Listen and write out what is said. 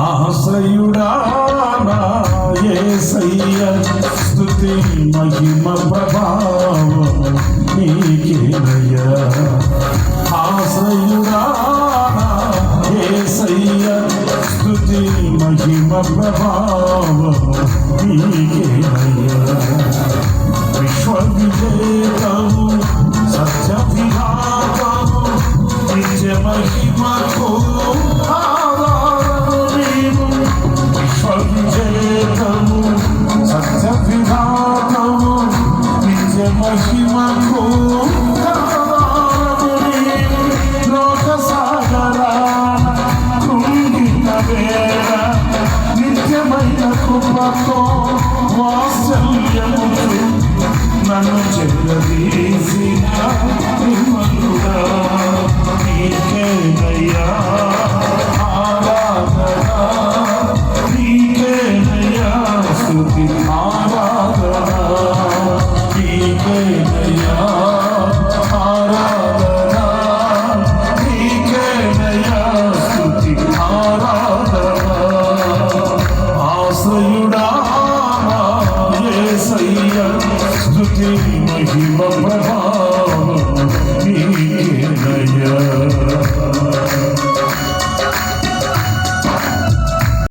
ఆశ్రయుడా నా యేసయ్య స్తుతి మహిమ ప్రభావం నీకేనయ్యా. ఆశ్రయుడా నా యేసయ్య స్తుతి మహిమ ప్రభావం నీకేనయ్యా. విశ్వవిజేతము సత్య విధాతము నిత్య మహిమకు ఆధారము నీవు. విశ్వవిజేతము సత్య విధాతము నిత్య మహిమకు ఆధారము నీవు. లోక సాగరాన కృంగిన వేళ నిత్యమైన కృపతో వాత్సల్యముతో నన్ను చెల్లదీసిన నిర్మలుడా నీకేనయ్యా ఆరాధన, నీకేనయ్యా స్తుతి ఆరాధన, నీకేనయ్యా